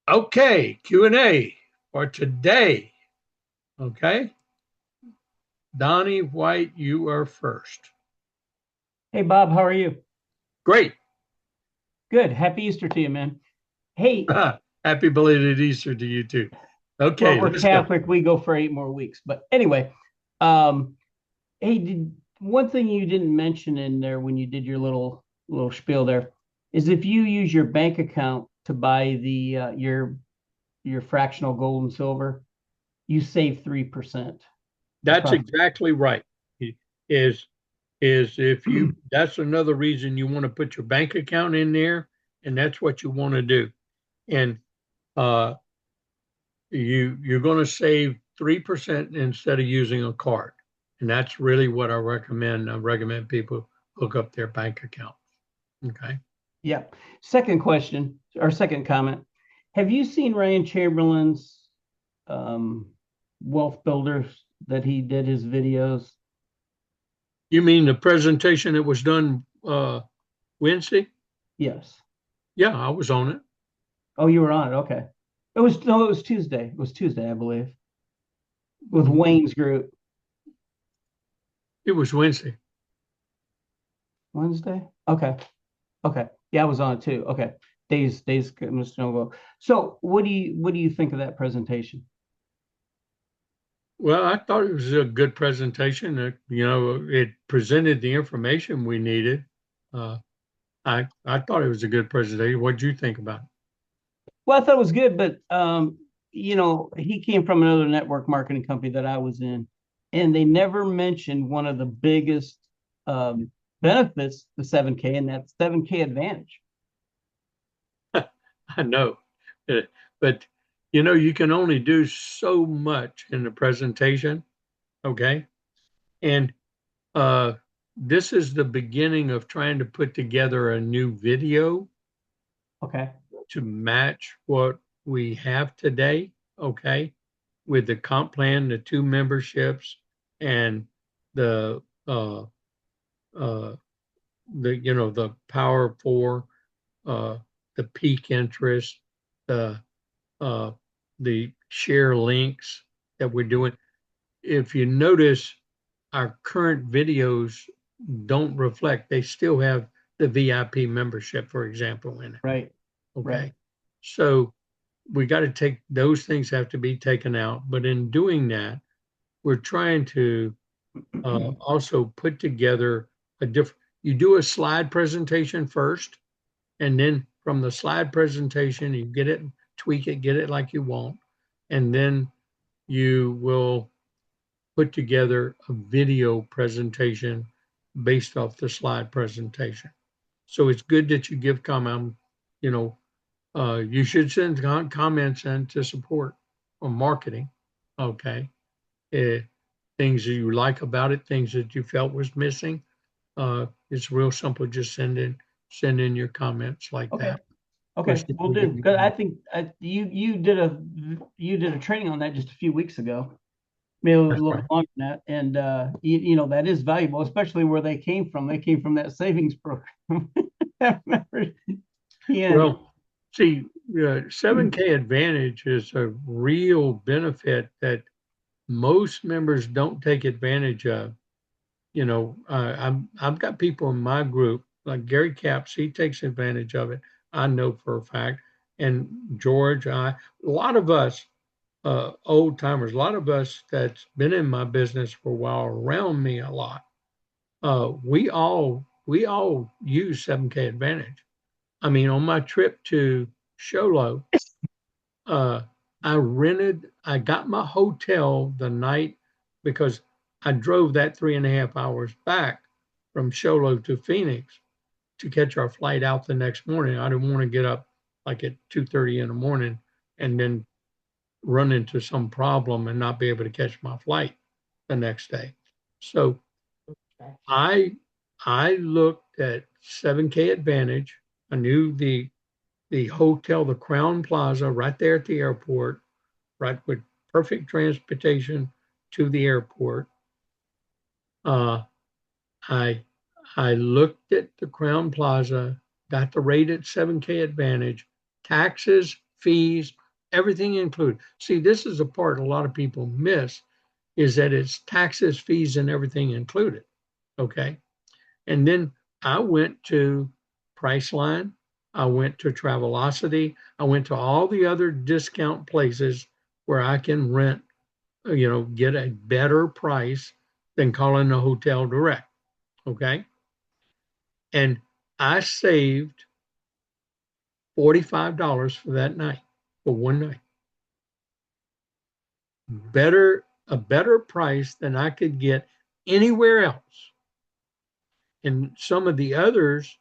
Okay, Q&A for today. Okay, Donnie White, you are first. Hey Bob, how are you? Great. Good. Happy Easter to you, man. Hey, Happy belated Easter to you too. well, Okay, we're let's go. Catholic. We go for 8 more weeks. But anyway, um, hey, did one thing you didn't mention in there when you did your little spiel there is if you use your bank account to buy the your fractional gold and silver, you save 3% That's approximately. exactly right. Is is if you that's another reason you want to put your bank account in there, and that's what you want to do. And uh, you're going to save 3% instead of using a card, and that's really what I recommend. I recommend people hook up their bank account. Okay. Yeah. Second question or second comment. Have you seen Ryan Chamberlain's um, wealth builders that he did his videos? You mean the presentation that was done Wednesday? Yes. Yeah, I was on it. Oh, you were on it. Okay. It was no, it was Tuesday. It was Tuesday, I believe, with Mhm. Wayne's group. It was Wednesday. Wednesday. Okay. Okay. Yeah, I was on it too. Okay. Days must no go. So what do you think of that presentation? Well, I thought it was a good presentation. It presented the information we needed. Uh, I thought it was a good presentation. What did you think about it? Well, I thought it was good, but he came from another network marketing company that I was in, and they never mentioned one of the biggest um benefits to 7K, and that's 7K advantage. I know, Uh, but you can only do so much in the presentation. Okay, and uh, this is the beginning of trying to put together a new video Okay. to match what we have today. Okay, with the comp plan, the two memberships, and the uh, uh, the Power Four, uh, the peak interest, the uh, the share links that we're doing. If you notice, our current videos don't reflect. They still have the VIP membership, for example, in it. Right. Right. Okay, so we got to take those things have to be taken out. But in doing that, we're trying to also put together a different. You do a slide presentation first, and then from the slide presentation, you get it, tweak it, get it like you want, and then you will put together a video presentation based off the slide presentation. So it's good that you give comment. You know, you should send comments in to support or marketing. Okay, uh, things that you like about it, things that you felt was missing. It's real simple. Just send in your comments like Okay. that. Okay. Question We'll will do. give you Because I think you did a training on that just a few weeks ago, maybe a That's little right. longer than that, and that is valuable, especially where they came from. They came from that savings program. I remember. Yeah. Well, see, 7K Advantage is a real benefit that most members don't take advantage of. I've got people in my group like Gary Caps. He takes advantage of it. I know for a fact. And George, a lot of us, old timers, a lot of us that's been in my business for a while, around me a lot. We all use 7K Advantage. I mean, on my trip to Sholo, uh, I got my hotel the night because I drove that 3.5 hours back from Sholo to Phoenix to catch our flight out the next morning. I didn't want to get up like at 2:30 in the morning and then run into some problem and not be able to catch my flight the next day. So I I looked at 7K Advantage. I knew the hotel, the Crown Plaza, right there at the airport, right with perfect transportation to the airport. Uh, I I looked at the Crown Plaza, got the rate at 7K Advantage, taxes fees, everything included. See, this is a part a lot of people miss, is that it's taxes, fees, and everything included. Okay. And then I went to Priceline. I went to Travelocity. I went to all the other discount places where I can rent, get a better price than calling the hotel direct. Okay. And I saved $45 for that night, for one night. A better price than I could get anywhere else. And some of the others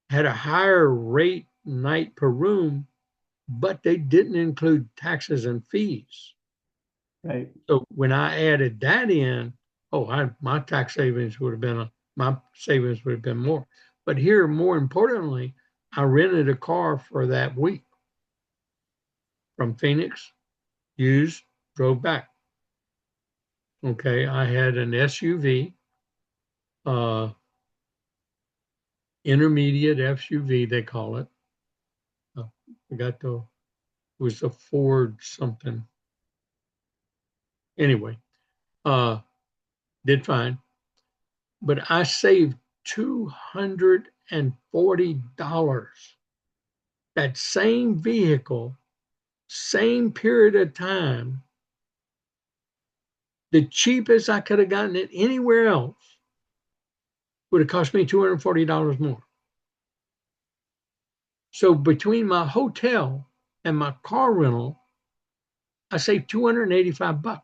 had a higher rate night per room, but they didn't include taxes and fees. Right. So when I added that in, my tax savings would have been my savings would have been more. But here, more importantly, I rented a car for that week from Phoenix, used, drove back. Okay, I had an SUV, uh, intermediate SUV, they call it. I got the, it was a Ford something. Anyway, did fine. But I saved $240. That same vehicle, same period of time, the cheapest I could have gotten it anywhere else would have cost me $240 more. So between my hotel and my car rental, I saved $285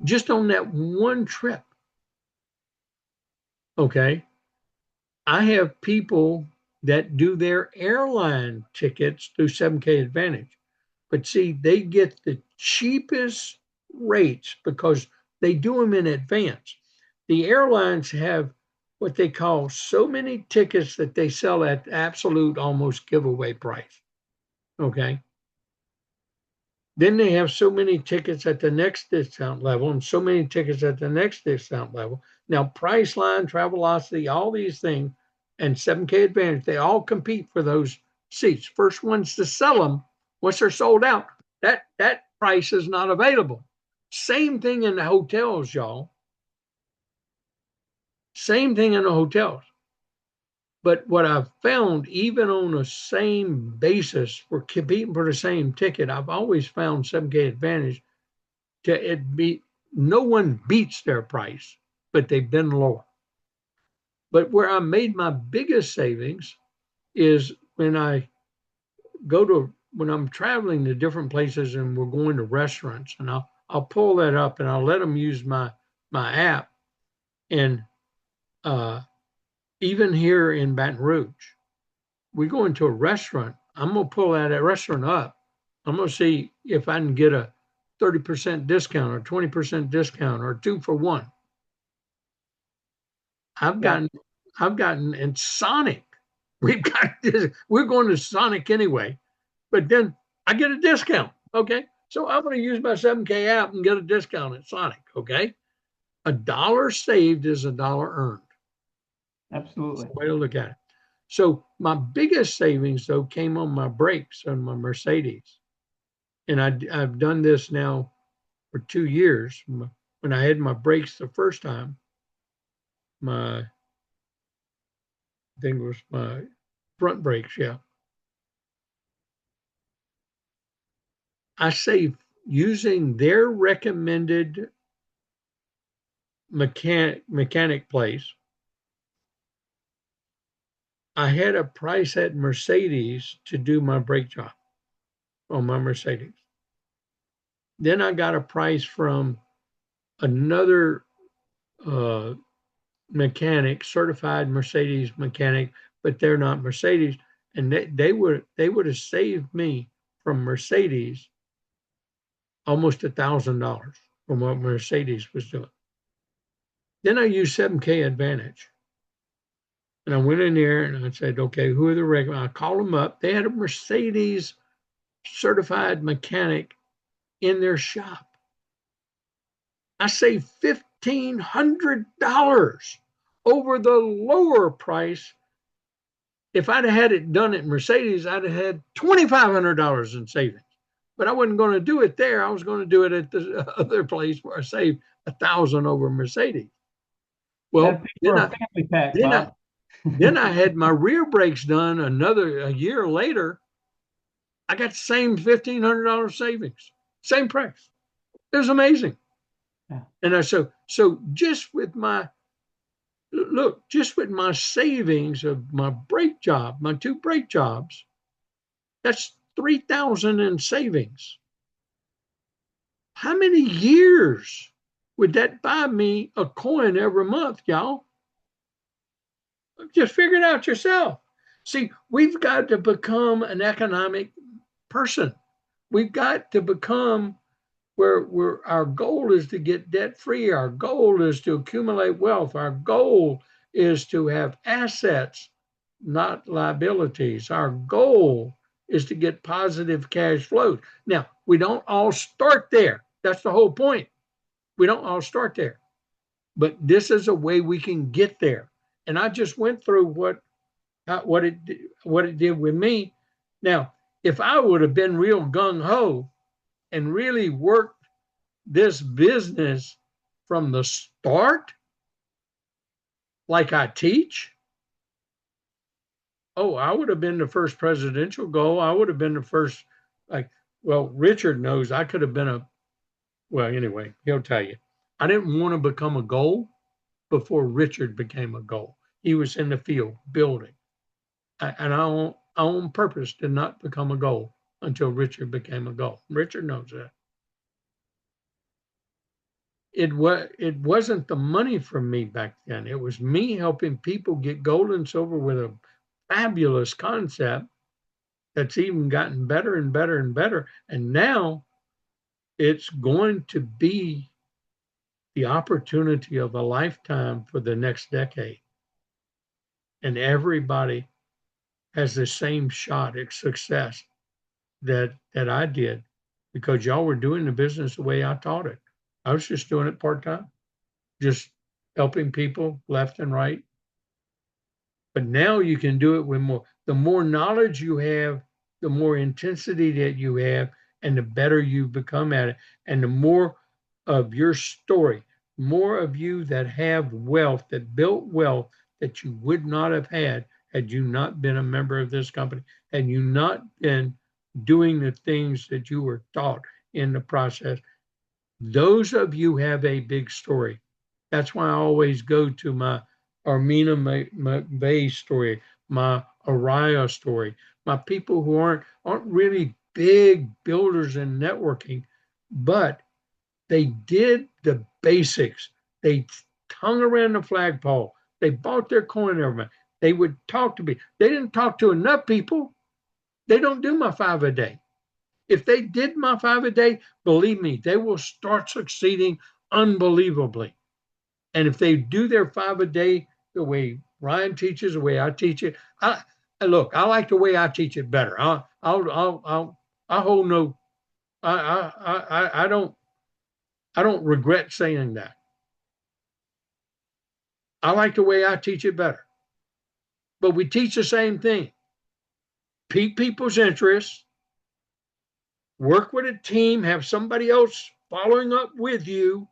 just on that one trip. Okay. I have people that do their airline tickets through 7K Advantage. But see, they get the cheapest rates because they do them in advance. The airlines have what they call so many tickets that they sell at absolute almost giveaway price. Okay. Then they have so many tickets at the next discount level and so many tickets at the next discount level. Now, Priceline, Travelocity, all these things, and 7K Advantage, they all compete for those seats. First ones to sell them, once they're sold out, that price is not available. Same thing in the hotels, y'all. Same thing in the hotels. But what I've found, even on the same basis, for competing for the same ticket, I've always found 7K Advantage to it be no one beats their price, but they've been lower. But where I made my biggest savings is when I'm traveling to different places and we're going to restaurants, and I'll pull that up and I'll let them use my app. And even here in Baton Rouge, we go into a restaurant. I'm gonna pull that restaurant up. I'm gonna see if I can get a 30% discount or 20% discount or 2 for 1. I've Yeah. gotten I've gotten in Sonic. We're going to Sonic anyway, but then I get a discount. Okay. So I'm going to use my 7K app and get a discount at Sonic. Okay. A dollar saved is a dollar earned. That's Absolutely. the way to look at it. So my biggest savings though came on my brakes on my Mercedes. And I've done this now for 2 years. When I had my brakes the first time, I think it was my front brakes, yeah. I saved using their recommended mechanic place. I had a price at Mercedes to do my brake job on my Mercedes. Then I got a price from another uh, mechanic, certified Mercedes mechanic, but they're not Mercedes, and they would have saved me from Mercedes almost $1,000 from what Mercedes was doing. Then I used 7K Advantage. And I went in there and I said, okay, who are the regular? I called them up. They had a Mercedes certified mechanic in their shop. I saved $1,500 over the lower price If I'd have had it done at Mercedes, I'd have had $2,500 in savings. But I wasn't going to do it there. I was going to do it at the other place where I saved 1,000 over Mercedes. That'd Well, be for a family pack, then I Bob. then I had my rear brakes done a year later. I got the same $1,500 savings, same price. It was amazing. Yeah. And so just with my just with my savings of my brake job, my 2 brake jobs, that's 3,000 in savings. How many years would that buy me a coin every month, y'all? Just figure it out yourself. See, we've got to become an economic person. We've got to become where our goal is to get debt free. Our goal is to accumulate wealth. Our goal is to have assets, not liabilities. Our goal is to get positive cash flows. Now, we don't all start there. That's the whole point. We don't all start there. But this is a way we can get there. And I just went through what it did with me. Now, if I would have been real gung ho and really worked this business from the start, like I teach, oh, I would have been the first presidential goal. I would have been the first, like, well, Richard knows I could have been well, anyway, he'll tell you. I didn't want to become a goal before Richard became a goal. He was in the field building. And I on purpose did not become a goal until Richard became a goal. Richard knows that. It wasn't the money for me back then. It was me helping people get gold and silver with a fabulous concept that's even gotten better and better and better. And now it's going to be the opportunity of a lifetime for the next decade. And everybody has the same shot at success that I did because y'all were doing the business the way I taught it. I was just doing it part-time, just helping people left and right. But now you can do it with more. The more knowledge you have, the more intensity that you have, and the better you become at it. And the more of your story, more of you that have wealth, that built wealth that you would not have had you not been a member of this company, had you not been doing the things that you were taught in the process. Those of you have a big story. That's why I always go to my Armina McVeigh story, my Araya story, my people who aren't really big builders in networking, but they did the basics. They hung around the flagpole. They bought their coin every month. They would talk to me. They didn't talk to enough people. They don't do my 5 a day. If they did my 5 a day, believe me, they will start succeeding unbelievably. And if they do their 5 a day the way Ryan teaches, the way I teach it, I like the way I teach it better. I hold no, I don't regret saying that. I like the way I teach it better. But we teach the same thing. Pique people's interests, work with a team, have somebody else following up with you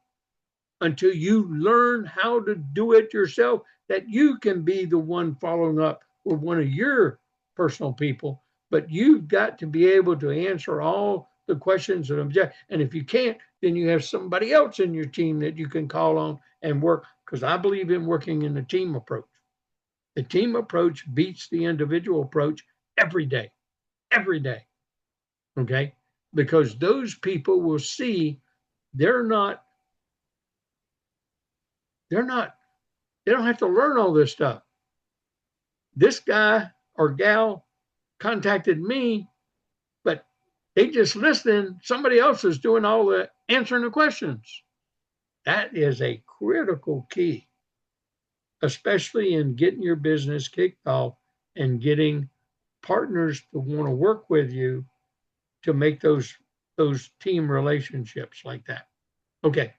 until you learn how to do it yourself, that you can be the one following up with one of your personal people. But you've got to be able to answer all the questions and object. And if you can't, then you have somebody else in your team that you can call on and work. Because I believe in working in the team approach. The team approach beats the individual approach every day, every day. Okay? Because those people will see they're not, they don't have to learn all this stuff. This guy or gal contacted me, but they just listening. Somebody else is doing all the answering the questions. That is a critical key, especially in getting your business kicked off and getting partners to want to work with you to make those team relationships like that. Okay.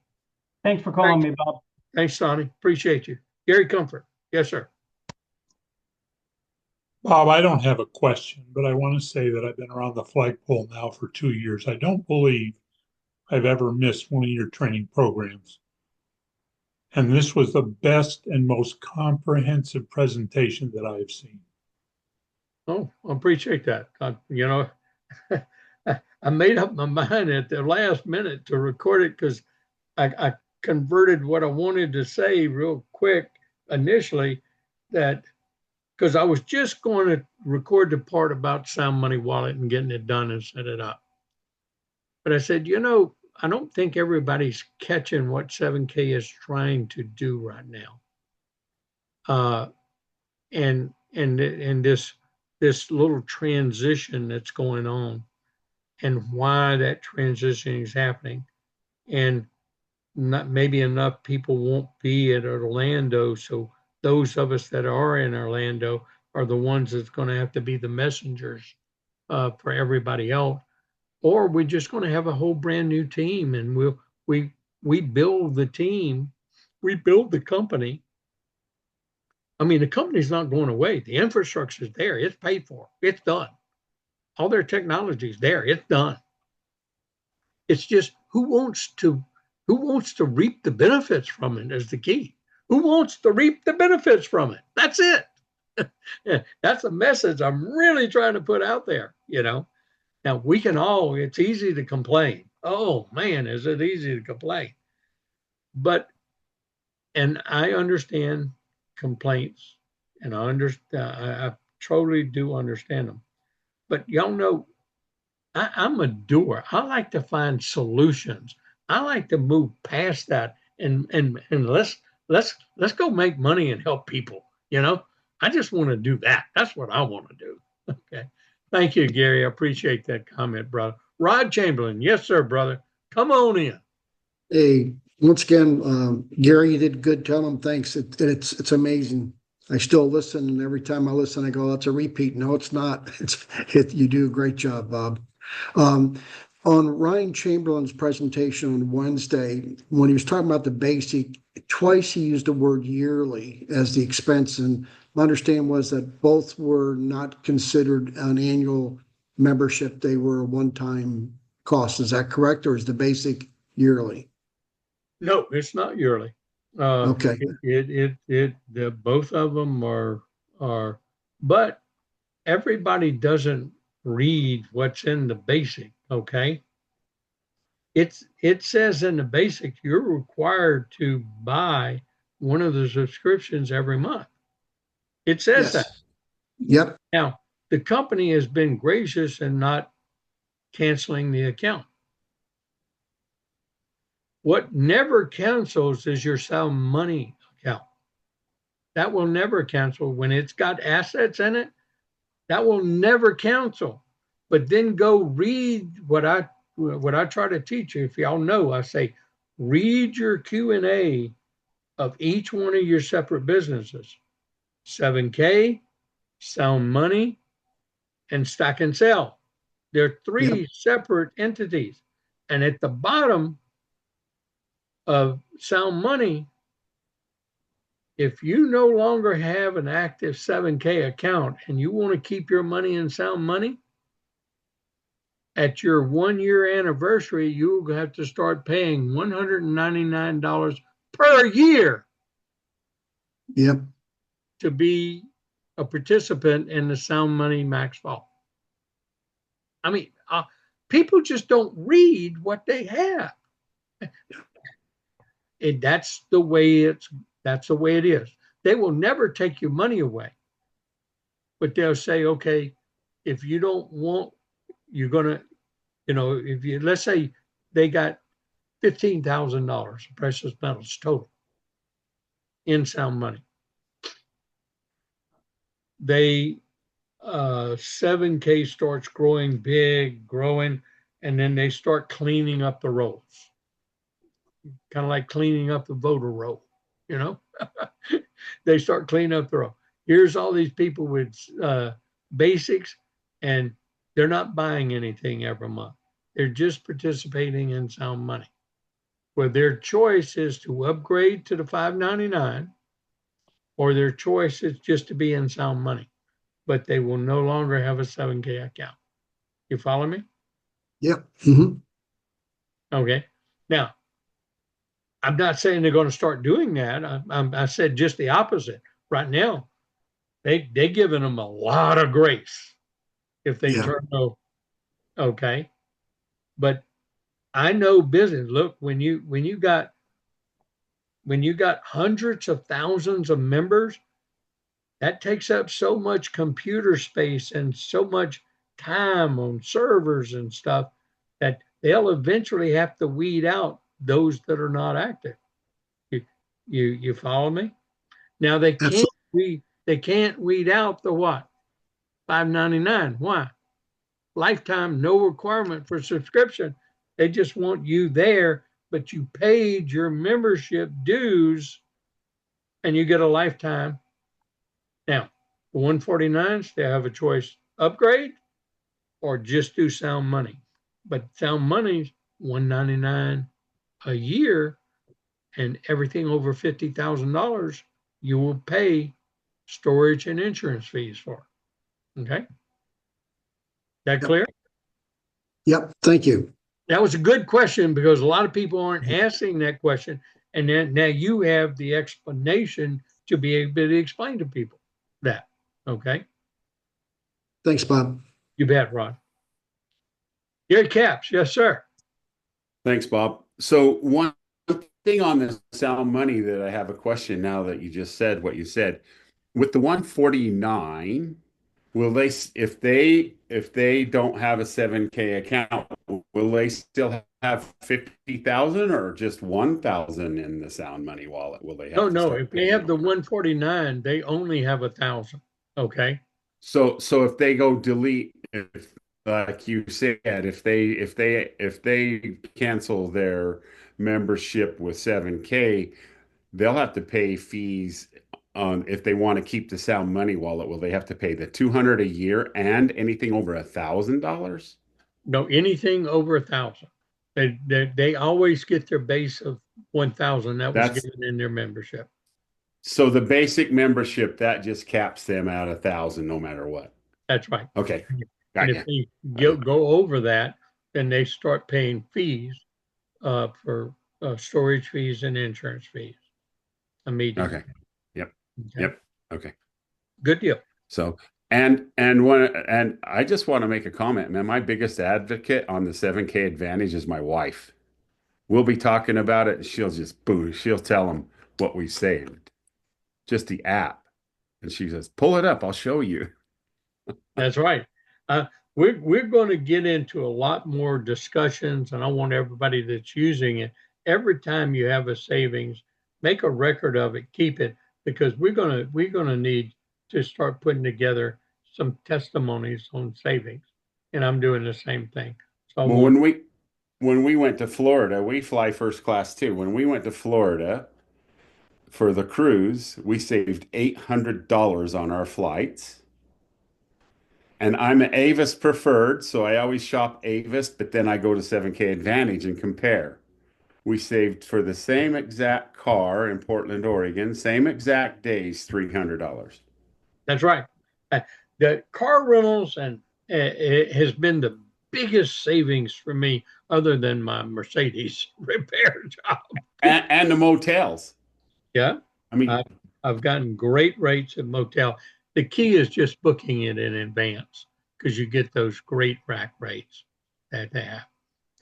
Thanks for calling Thanks. me, Bob. Thanks, Sonny. Appreciate you. Gary Comfort. Yes, sir. Bob, I don't have a question, but I want to say that I've been around the flagpole now for 2 years. I don't believe I've ever missed one of your training programs. And this was the best and most comprehensive presentation that I have seen. Oh, I appreciate that. I made up my mind at the last minute to record it because I converted what I wanted to say real quick initially, that because I was just going to record the part about Sound Money Wallet and getting it done and set it up. But I said, I don't think everybody's catching what 7K is trying to do right now. And this little transition that's going on and why that transition is happening. And not maybe enough people won't be at Orlando. So those of us that are in Orlando are the ones that's going to have to be the messengers for everybody else. Or we're just going to have a whole brand new team, and we build the team, we build the company. I mean, the company's not going away. The infrastructure is there. It's paid for. It's done. All their technology is there. It's done. It's just who wants to reap the benefits from it is the key. Who wants to reap the benefits from it? That's it. That's a message I'm really trying to put out there. Now we can all. It's easy to complain. Oh man, is it easy to complain? But and I understand complaints, and I totally do understand them. But y'all know I'm a doer. I like to find solutions. I like to move past that and let's go make money and help people. I just want to do that. That's what I want to do. Okay. Thank you, Gary. I appreciate that comment, brother. Rod Chamberlain. Yes, sir, brother. Come on in. Hey, once again, Gary, you did good. Tell him thanks. It's amazing. I still listen, and every time I listen, I go, "That's a repeat." No, it's not. You do a great job, Bob. Um, on Ryan Chamberlain's presentation on Wednesday, when he was talking about the basic, twice he used the word yearly as the expense, and my understanding was that both were not considered an annual membership; they were a one-time cost. Is that correct, or is the basic yearly? No, it's not yearly. Okay. The both of them but everybody doesn't read what's in the basic. Okay. It says in the basic, you're required to buy one of the subscriptions every month. It says that. Yes. Yep. Now, the company has been gracious in not canceling the account. What never cancels is your Sound Money account. That will never cancel. When it's got assets in it, that will never cancel. But then go read what I try to teach you. If y'all know, I say read your Q&A of each one of your separate businesses. 7K, Sound Money, and Stack and Sell. They're Yep. three separate entities. And at the bottom of Sound Money, if you no longer have an active 7K account and you want to keep your money in Sound Money, at your 1 year anniversary, you'll have to start paying $199 per year Yep. to be a participant in the Sound Money MAXVault. I mean, people just don't read what they have. That's the way it is. They will never take your money away, but they'll say, okay, if you don't want, you're gonna, if you let's say they got $15,000 of precious metals total in Sound Money. They 7K starts growing big, growing, and then they start cleaning up the rolls, kind of like cleaning up the voter roll, you know. They start cleaning up the roll. Here's all these people with basics, and they're not buying anything every month. They're just participating in Sound Money, where their choice is to upgrade to the $5.99, or their choice is just to be in Sound Money. but they will no longer have a 7K account. You follow me? Yeah. Mm-hmm. Okay. Now, I'm not saying they're going to start doing that. I said just the opposite. Right now, they're giving them a lot of grace if they Yeah. turn over. Okay. But I know business. Look, when you got hundreds of thousands of members, that takes up so much computer space and so much time on servers and stuff that they'll eventually have to weed out those that are not active. You you follow me? Now Absolutely. they can't weed out the what? 5.99. Why? Lifetime, no requirement for subscription. They just want you there, but you paid your membership dues and you get a lifetime. Now, the 149s, they have a choice: upgrade or just do Sound Money. But Sound Money's 199 a year, and everything over $50,000 you will pay storage and insurance fees for. Okay? That Yep. clear? Yep. Thank you. That was a good question because a lot of people aren't asking that question. And then now you have the explanation to be able to explain to people that. Okay? Thanks, Bob. You bet, Rod. Gary Caps, yes, sir. Thanks, Bob. So one thing on the Sound Money that I have a question now that you just said what you said. With the 149, will they, if they don't have a 7K account, will they still have 50,000 or just 1,000 in the Sound Money wallet? Will they have to No. start If they have paying the over? 149, they only have 1,000. Okay. So if they go delete, if like you said, if they cancel their membership with 7K, they'll have to pay fees on if they want to keep the Sound Money wallet. Will they have to pay the 200 a year and anything over $1,000? No, anything over 1,000. They always get their base of 1,000 that was That's given in their membership. so the basic membership that just caps them at 1,000 no matter what. That's right. Okay, And got if you. they go over that, then they start paying fees for storage fees and insurance fees immediately. Okay. Yep. Okay. Yep. Okay. Good deal. So and I just want to make a comment, man. My biggest advocate on the 7K Advantage is my wife. We'll be talking about it, and she'll tell them what we saved, just the app, and she says, "Pull it up, I'll show you." That's right. We're going to get into a lot more discussions, and I want everybody that's using it, every time you have a savings, make a record of it, keep it, because we're gonna need to start putting together some testimonies on savings, and I'm doing the same thing. So I Well, want when we went to Florida, we fly first class too. When we went to Florida for the cruise, we saved $800 on our flights. And I'm an Avis preferred, so I always shop Avis, but then I go to 7K Advantage and compare. We saved for the same exact car in Portland, Oregon, same exact days, $300. That's right. The car rentals and it has been the biggest savings for me, other than my Mercedes repair job. And the motels. Yeah, I mean, I've gotten great rates at motel. The key is just booking it in advance because you get those great rack rates that they have.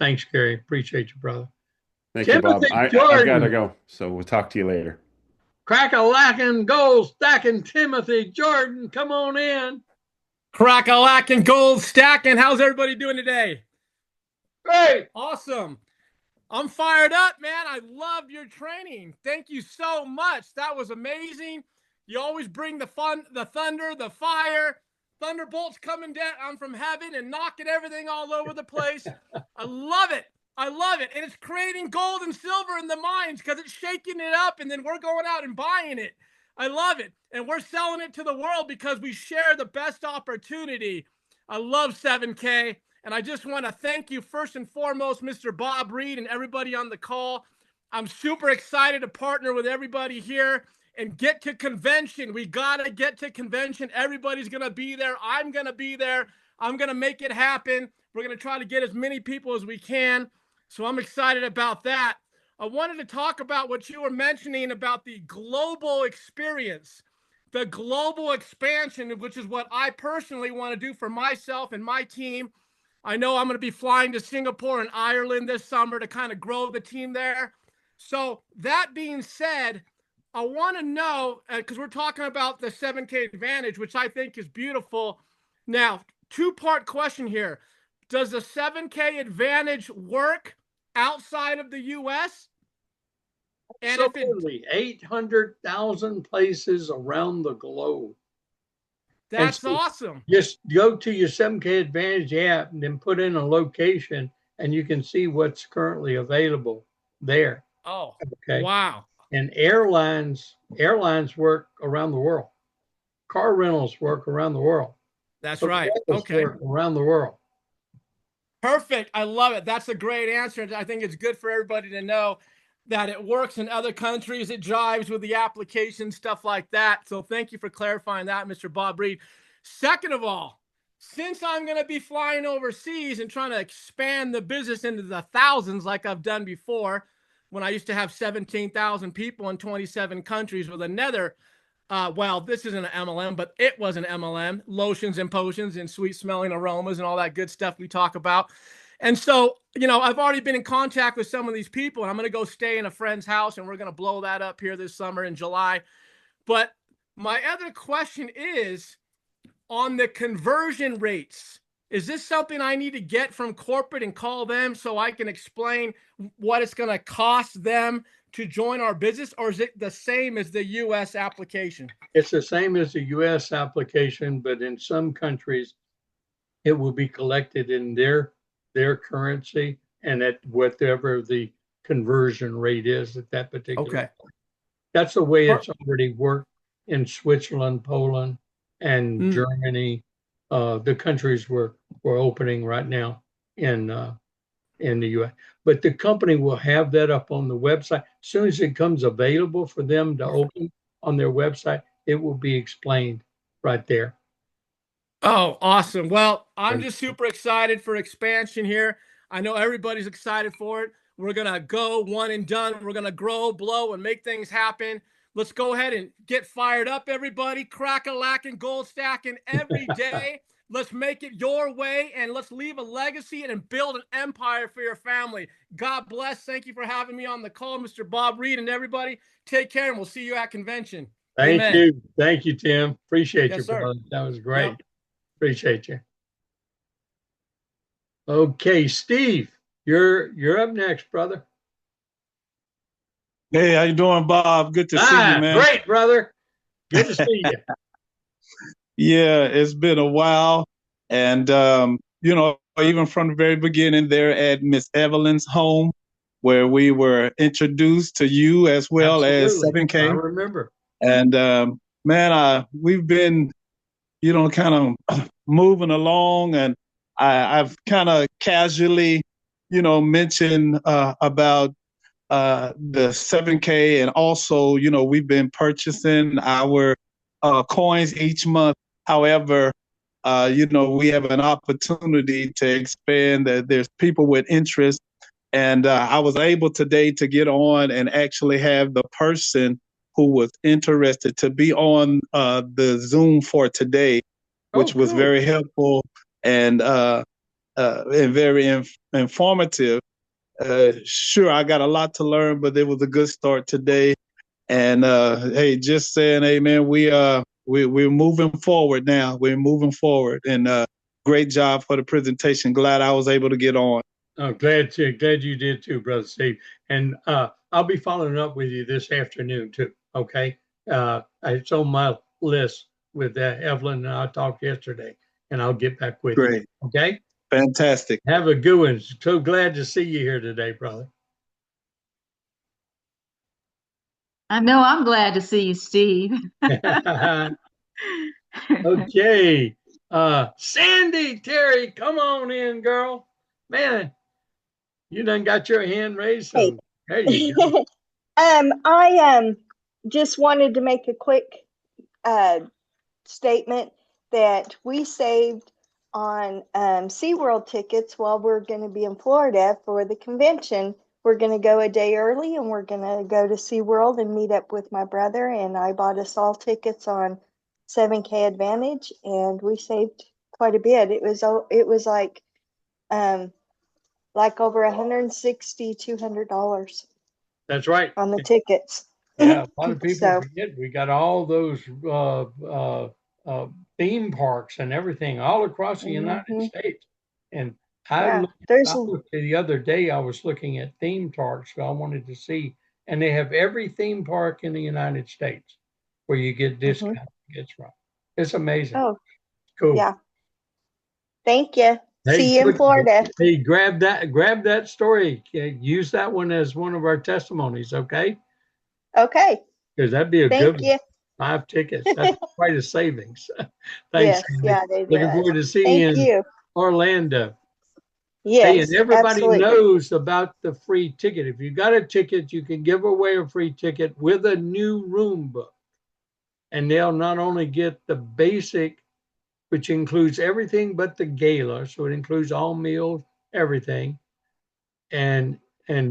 Thanks, Gary. Appreciate you, brother. thank you, Bob. Timothy I gotta Jordan, go, so we'll talk to you later. crack-a-lacking, gold stacking Timothy Jordan, come on in. Crack-a-lacking, gold stacking. How's everybody doing today? Great. Awesome. I'm fired up, man. I love your training. Thank you so much. That was amazing. You always bring the fun, the thunder, the fire. Thunderbolts coming down from heaven and knocking everything all over the place. I love it. I love it. And it's creating gold and silver in the mines because it's shaking it up and then we're going out and buying it. I love it. And we're selling it to the world because we share the best opportunity. I love 7K. And I just want to thank you first and foremost, Mr. Bob Reid and everybody on the call. I'm super excited to partner with everybody here and get to convention. We got to get to convention. Everybody's going to be there. I'm going to be there. I'm going to make it happen. We're going to try to get as many people as we can. So I'm excited about that. I wanted to talk about what you were mentioning about the global experience, the global expansion, which is what I personally want to do for myself and my team. I know I'm going to be flying to Singapore and Ireland this summer to kind of grow the team there. So that being said, I want to know, because we're talking about the 7K Advantage, which I think is beautiful. Now, two-part question here. Does the 7K Advantage work outside of the U.S.? And Absolutely. 800,000 places around the globe. That's awesome. Just go to your 7K Advantage app and then put in a location, and you can see what's currently available there. Oh, okay. Wow. And airlines work around the world. Car rentals work around the world. That's right. Okay. Work around the world. Perfect. I love it. That's a great answer. I think it's good for everybody to know that it works in other countries. It jives with the application, stuff like that. So thank you for clarifying that, Mr. Bob Reid. Second of all, since I'm going to be flying overseas and trying to expand the business into the thousands like I've done before, when I used to have 17,000 people in 27 countries with another, well, this isn't an MLM, but it was an MLM, lotions and potions and sweet smelling aromas and all that good stuff we talk about. And so, you know, I've already been in contact with some of these people, and I'm going to go stay in a friend's house, and we're going to blow that up here this summer in July. But my other question is on the conversion rates. Is this something I need to get from corporate and call them so I can explain what it's going to cost them to join our business, or is it the same as the U.S. application? It's the same as the U.S. application, but in some countries, it will be collected in their currency and at whatever the conversion rate is at that particular point. That's the way it's already worked in Switzerland, Poland, and Germany. The countries we're opening right now in the U.S. But the company will have that up on the website. As soon as it comes available for them to open on their website, it will be explained right there. Oh, awesome. Well, I'm just super excited for expansion here. I know everybody's excited for it. We're going to go one and done. We're going to grow, blow, and make things happen. Let's go ahead and get fired up, everybody. Crack-a-lacking, gold stacking every day. Let's make it your way, and let's leave a legacy and build an empire for your family. God bless. Thank you for having me on the call, Mr. Bob Reid, and everybody. Take care, and we'll see you at convention. Thank you. Thank you, Tim. Appreciate you, sir. brother. That was great. Yep. Appreciate you. Okay, Steve, you're up next, brother. Hey, how you doing, Bob? Good to see you, man. Great, brother. Good to see you. Yeah, it's been a while. And, you know, even from the very beginning there at Miss Evelyn's home, where we were introduced to you as well as 7K. I remember. And, man, we've been, you know, kind of moving along. And I've kind of casually, you know, mentioned about the 7K. And also, you know, we've been purchasing our coins each month. However, you know, we have an opportunity to expand. There's people with interest. And I was able today to get on and actually have the person who was interested to be on the Zoom for today, which was very helpful and very informative. Sure, I got a lot to learn, but it was a good start today. And hey, just saying, hey, man, we're moving forward now. We're moving forward, and great job for the presentation. Glad I was able to get on. Oh, glad you did too, brother Steve. And I'll be following up with you this afternoon too. Okay, it's on my list with Evelyn, and I talked yesterday, and I'll get back with you. Okay. Fantastic. Have a good one. So glad to see you here today, brother. I know I'm glad to see you, Steve. Okay. Sandy, Terry, come on in, girl. Man, you done got your hand raised. So there you go. just wanted to make a quick statement that we saved on SeaWorld tickets while we're going to be in Florida for the convention. We're going to go a day early and we're going to go to SeaWorld and meet up with my brother. And I bought us all tickets on 7K Advantage and we saved quite a bit. It was like over $160, $200 That's right. on the tickets. Yeah, a lot of people So, forget we got all those theme parks and everything all across the United States. And yeah, I looked the other day, I was looking at theme parks, so I wanted to see, and they have every theme park in the United States where you get discount tickets from. It's amazing. oh, Cool. yeah. Thank you. Hey, See you in Florida. Hey, grab that story. Use that one as one of our testimonies, okay? Okay. Because that'd be a Thank good you. 5 tickets. That's quite a savings. Thanks. Yes, yeah, they Looking did. forward to seeing you Thank in you. Orlando. Yes, Hey, and everybody absolutely. knows about the free ticket. If you got a ticket, you can give away a free ticket with a new room book. And they'll not only get the basic, which includes everything but the gala, so it includes all meals, everything, and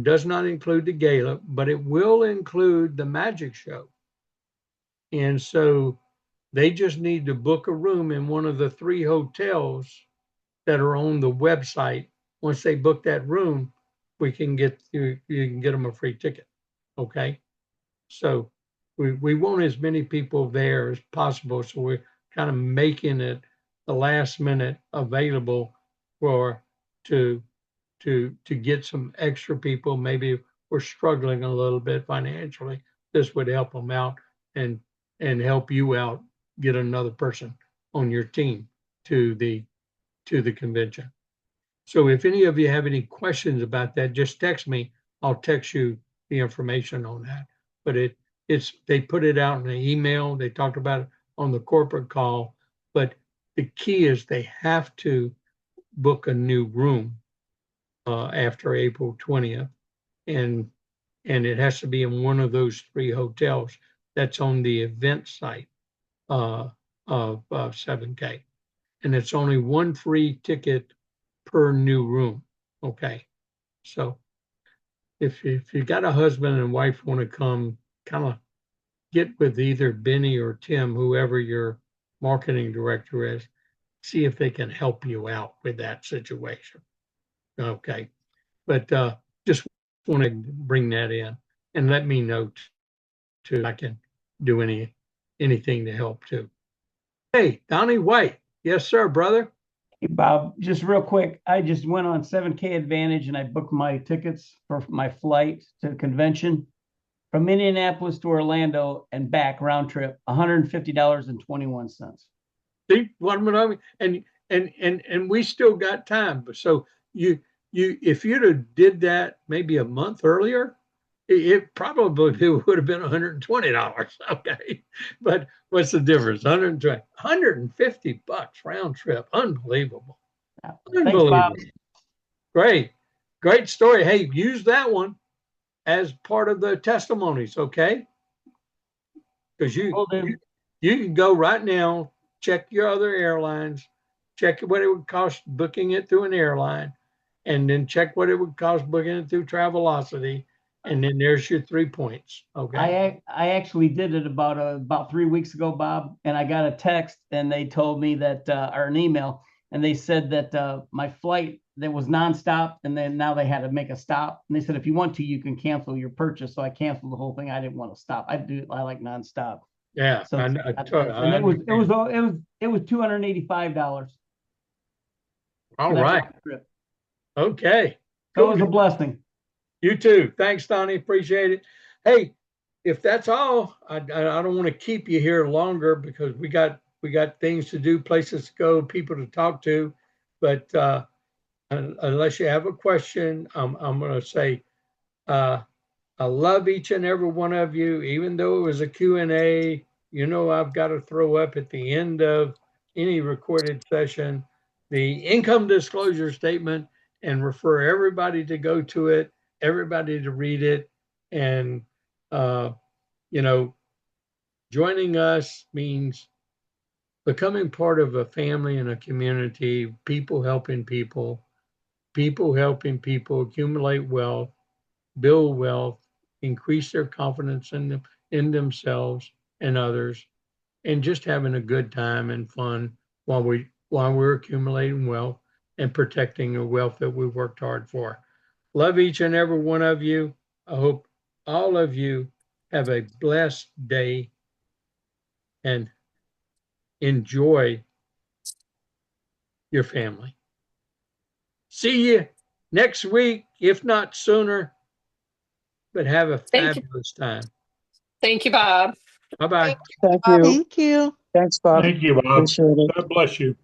does not include the gala, but it will include the magic show. And so they just need to book a room in one of the 3 hotels that are on the website. Once they book that room, you can get them a free ticket. Okay. So we want as many people there as possible. So we're kind of making it the last minute available to get some extra people. Maybe we're struggling a little bit financially. This would help them out and help you out, get another person on your team to the convention. So if any of you have any questions about that, just text me. I'll text you the information on that. But they put it out in the email. They talked about it on the corporate call. But the key is they have to book a new room after April 20th. And it has to be in one of those 3 hotels that's on the event site of 7K. And it's only 1 free ticket per new room. Okay. So if you got a husband and wife want to come, kind of get with either Benny or Tim, whoever your marketing director is, see if they can help you out with that situation. Okay. But just want to bring that in and let me know too. I can do anything to help too. Hey, Donnie White. Yes, sir, brother. Hey, Bob, just real quick, I just went on 7K Advantage and I booked my tickets for my flight to the convention from Indianapolis to Orlando and back round trip, $150.21. See what I mean? And we still got time. So if you'd have did that maybe a month earlier, it probably would have been $120. Okay. But what's the difference? $150 round trip. Unbelievable. Unbelievable. Thanks, Bob. Great story. Hey, use that one as part of the testimonies, okay? Because you can go right now, check your other airlines, check what it would cost booking it through an airline, and then check what it would cost booking it through Travelocity, and then there's your 3 points. Okay. I actually did it about 3 weeks ago, Bob, and I got a text and they told me that or an email, and they said that my flight that was nonstop, and then now they had to make a stop, and they said if you want to, you can cancel your purchase. So I canceled the whole thing. I didn't want to stop. I like nonstop. Yeah. So and it was $285. All right. Okay. Cool. It was a blessing. You too. Thanks, Donnie. Appreciate it. Hey, if that's all, I don't want to keep you here longer because we got things to do, places to go, people to talk to. But unless you have a question, I'm going to say I love each and every one of you. Even though it was a Q&A, I've got to throw up at the end of any recorded session the income disclosure statement and refer everybody to go to it, everybody to read it. And, Joining us means becoming part of a family and a community, people helping people, people helping people accumulate wealth, build wealth, increase their confidence in themselves and others, and just having a good time and fun while we're accumulating wealth and protecting the wealth that we worked hard for. Love each and every one of you. I hope all of you have a blessed day and enjoy your family. See you next week, if not sooner, but have a fabulous time. Thank you, Bob. Bye bye. Thank you. Thank you. Thanks, Bob. Thank you, Bob. Appreciate it. God bless you.